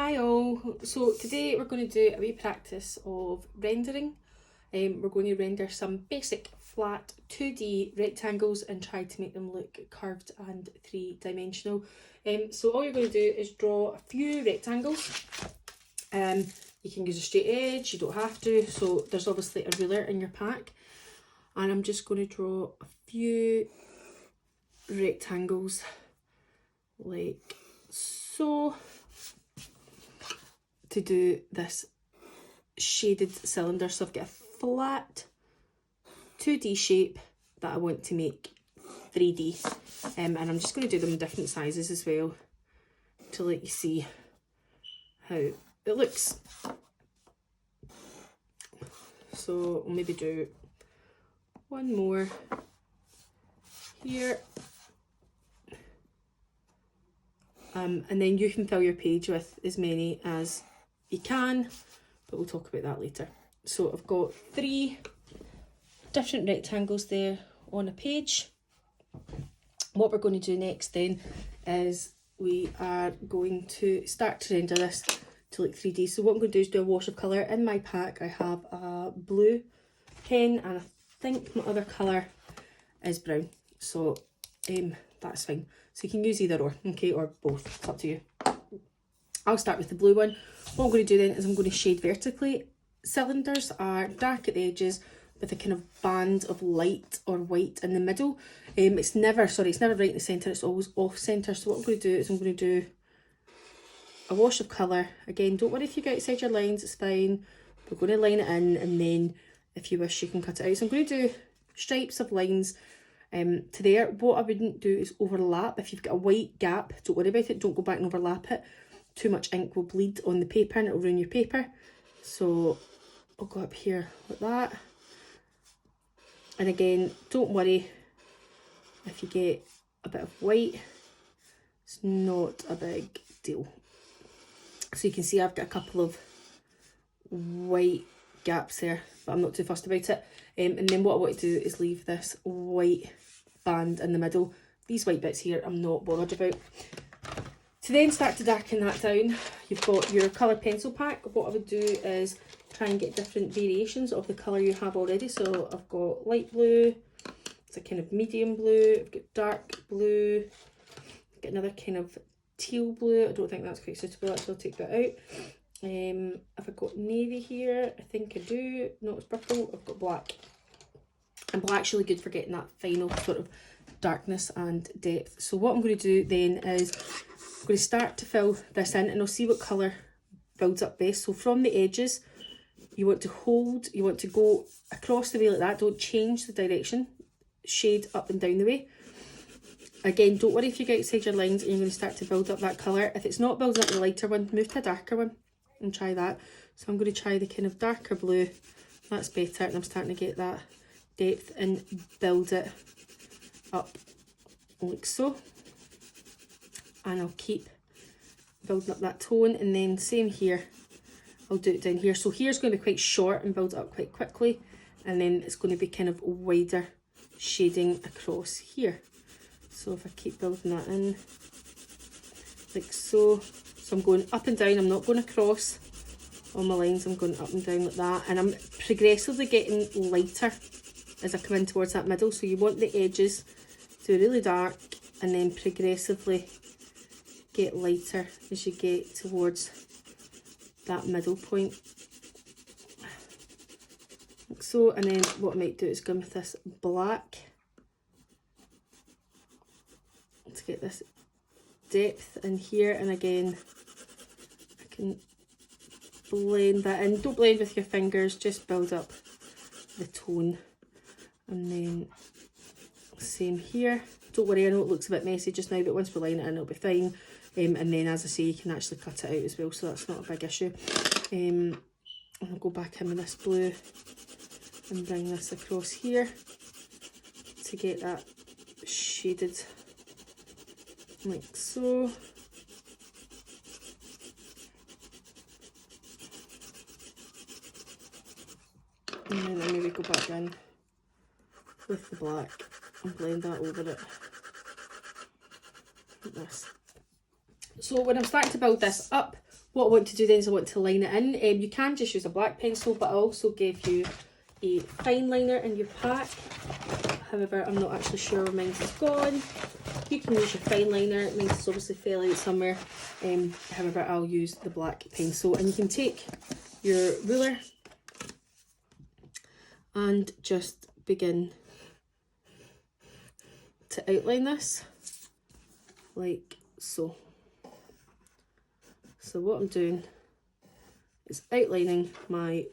Hi all, so today we're going to do a wee practice of rendering. We're going to render some basic flat 2D rectangles and try to make them look curved and three-dimensional. So all you're going to do is draw a few rectangles. You can use a straight edge, you don't have to, so there's obviously a ruler in your pack. And I'm just going to draw a few rectangles like so, to do this shaded cylinder. So I've got a flat 2D shape that I want to make 3D, and I'm just going to do them in different sizes as well to let you see how it looks. So I'll maybe do one more here, and then you can fill your page with as many as you can, but we'll talk about that later. So I've got 3 different rectangles there on a page. What we're going to do next then is we are going to start to render this to look 3D. So what I'm going to do is do a wash of colour. In my pack I have a blue pen and I think my other colour is brown, so that's fine. So you can use either or, okay, or both, it's up to you. I'll start with the blue one. What I'm going to do then is I'm going to shade vertically. Cylinders are dark at the edges with a kind of band of light or white in the middle. It's never right in the centre, it's always off centre. So what I'm going to do is I'm going to do a wash of colour. Again, don't worry if you go outside your lines, it's fine. We're going to line it in, and then if you wish you can cut it out. So I'm going to do stripes of lines to there. What I wouldn't do is overlap. If you've got a white gap, don't worry about it, don't go back and overlap it. Too much ink will bleed on the paper and it'll ruin your paper. So I'll go up here like that. And again, don't worry if you get a bit of white, it's not a big deal. So you can see I've got a couple of white gaps there, but I'm not too fussed about it. And then what I want to do is leave this white band in the middle. These white bits here I'm not bothered about. To then start to darken that down, you've got your colour pencil pack. What I would do is try and get different variations of the colour you have already. So I've got light blue, it's a kind of medium blue, I've got dark blue, I've got another kind of teal blue. I don't think that's quite suitable, actually I'll take that out. Have I got navy here? I think I do. No, it's purple. I've got black. And black's really good for getting that final sort of darkness and depth. So what I'm going to do then is I'm going to start to fill this in, and I'll see what colour builds up best. So from the edges, you want to go across the way like that. Don't change the direction. Shade up and down the way. Again, don't worry if you get outside your lines and you're going to start to build up that colour. If it's not building up the lighter one, move to a darker one and try that. So I'm going to try the kind of darker blue. That's better, and I'm starting to get that depth and build it up like so. And I'll keep building up that tone, and then same here, I'll do it down here. So here's going to be quite short and build it up quite quickly, and then it's going to be kind of wider shading across here. So if I keep building that in like so, so I'm going up and down, I'm not going across on my lines, I'm going up and down like that, and I'm progressively getting lighter as I come in towards that middle. So you want the edges to be really dark and then progressively get lighter as you get towards that middle point like so. And then what I might do is go with this black to get this depth in here, and again I can blend that in. Don't blend with your fingers, just build up the tone. And then same here. Don't worry, I know it looks a bit messy just now, but once we line it in it'll be fine. And then as I say, you can actually cut it out as well, so that's not a big issue. I'll go back in with this blue and bring this across here to get that shaded like so. And then I maybe go back in with the black and blend that over it like this. So when I'm starting to build this up, what I want to do then is I want to line it in. You can just use a black pencil, but I also gave you a fine liner in your pack. However, I'm not actually sure where mine is gone. You can use your fine liner, mine is obviously fell out somewhere. However, I'll use the black pencil, and you can take your ruler and just begin to outline this like so. So what I'm doing is outlining my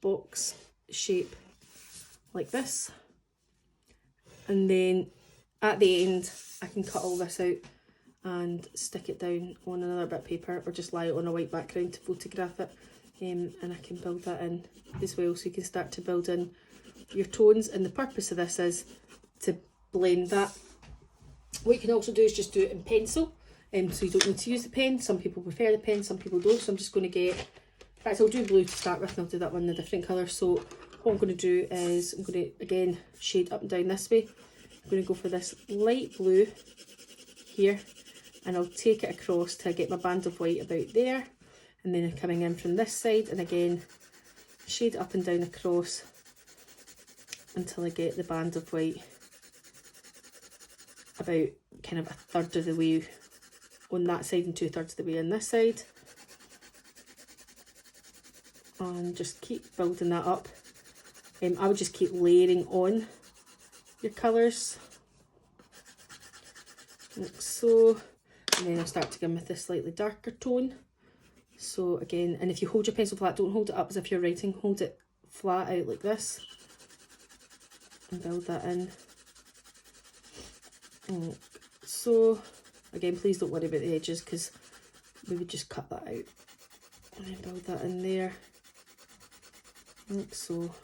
box shape like this, and then at the end I can cut all this out and stick it down on another bit of paper, or just lie it on a white background to photograph it, and I can build that in as well, so you can start to build in your tones. And the purpose of this is to blend that. What you can also do is just do it in pencil, so you don't need to use the pen. Some people prefer the pen, some people don't, so I'm just going to get, in fact I'll do blue to start with, and I'll do that one in a different colour. So what I'm going to do is I'm going to again shade up and down this way. I'm going to go for this light blue here, and I'll take it across till I get my band of white about there, and then I'm coming in from this side, and again shade up and down across until I get the band of white about kind of a third of the way on that side and 2/3 of the way on this side, and just keep building that up. I would just keep layering on your colours like so, and then I'll start to go with this slightly darker tone. So again, and if you hold your pencil flat, don't hold it up as if you're writing, hold it flat out like this and build that in. So again, please don't worry about the edges, because we would just cut that out, and then build that in there like so,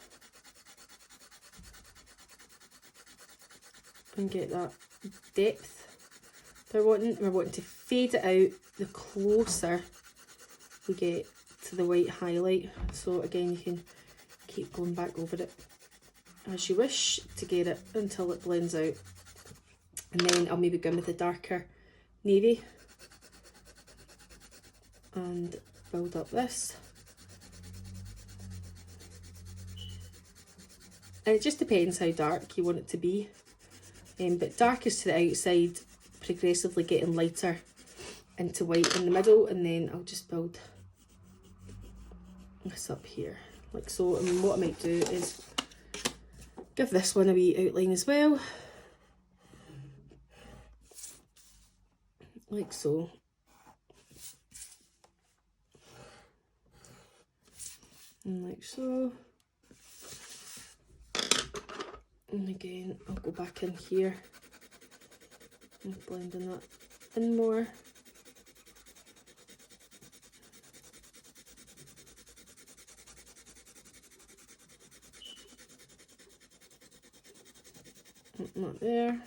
and get that depth we're wanting. We're wanting to fade it out the closer we get to the white highlight. So again, you can keep going back over it as you wish to get it until it blends out. And then I'll maybe go in with the darker navy and build up this. And it just depends how dark you want it to be. But darkest to the outside, progressively getting lighter into white in the middle, and then I'll just build this up here like so. And what I might do is give this one a wee outline as well, like so. And like so. And again, I'll go back in here and blending that in more. Not there.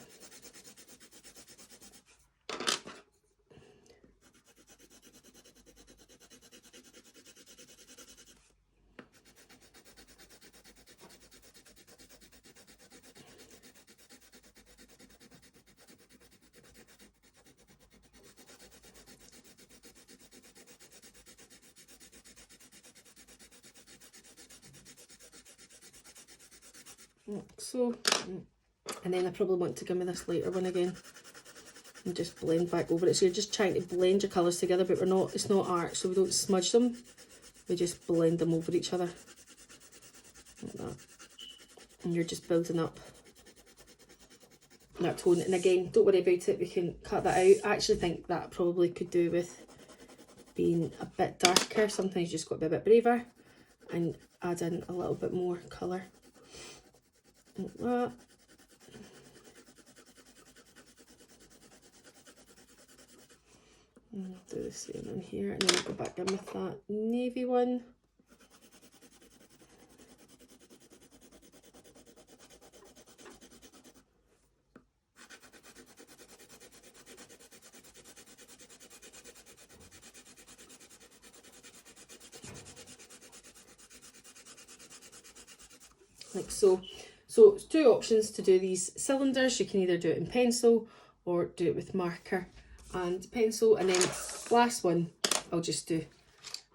So, and then I probably want to give me this lighter one again and just blend back over it. So you're just trying to blend your colours together, but we're not, it's not art, so we don't smudge them, we just blend them over each other like that. And you're just building up that tone. And again, don't worry about it, we can cut that out. I actually think that probably could do with being a bit darker. Sometimes you just got to be a bit braver and add in a little bit more colour like that. And I'll do the same in here, and then I'll go back in with that navy one. Like so. So it's two options to do these cylinders. You can either do it in pencil or do it with marker and pencil. And then last one, I'll just do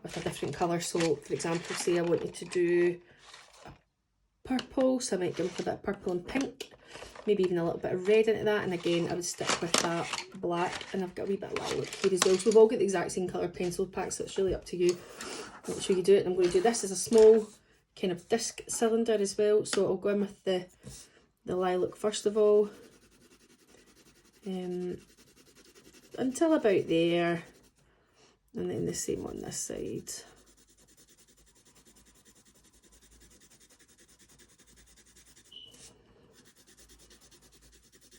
with a different colour. So for example, say I wanted to do purple, so I might go for that purple and pink, maybe even a little bit of red into that, and again I would stick with that black, and I've got a wee bit of lilac here as well. So we've all got the exact same colour pencil pack, so it's really up to you. Make sure you do it. And I'm going to do this as a small kind of disc cylinder as well, so I'll go in with the lilac first of all, until about there, and then the same on this side.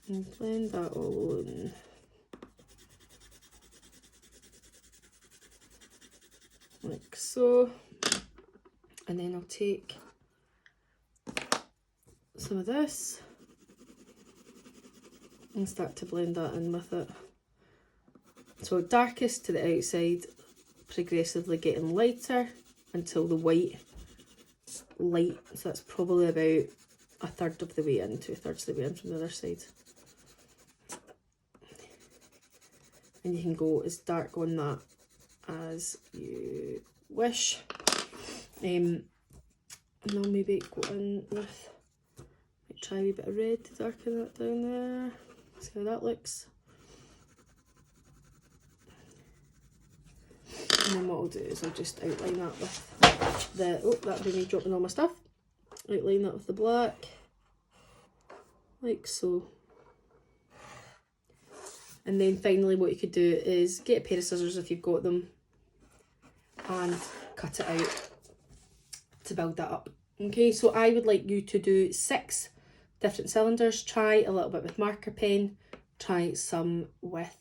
And blend that all in. Like so. And then I'll take some of this and start to blend that in with it. So darkest to the outside, progressively getting lighter until the white light. So that's probably about a third of the way in, 2/3 of the way in from the other side. And you can go as dark on that as you wish. And I'll maybe go in with, try a wee bit of red to darken that down there. See how that looks. And then what I'll do is I'll just outline that with the, oh, that'll be me dropping all my stuff. Outline that with the black, like so. And then finally what you could do is get a pair of scissors if you've got them and cut it out to build that up. Okay, so I would like you to do 6 different cylinders. Try a little bit with marker pen, try some with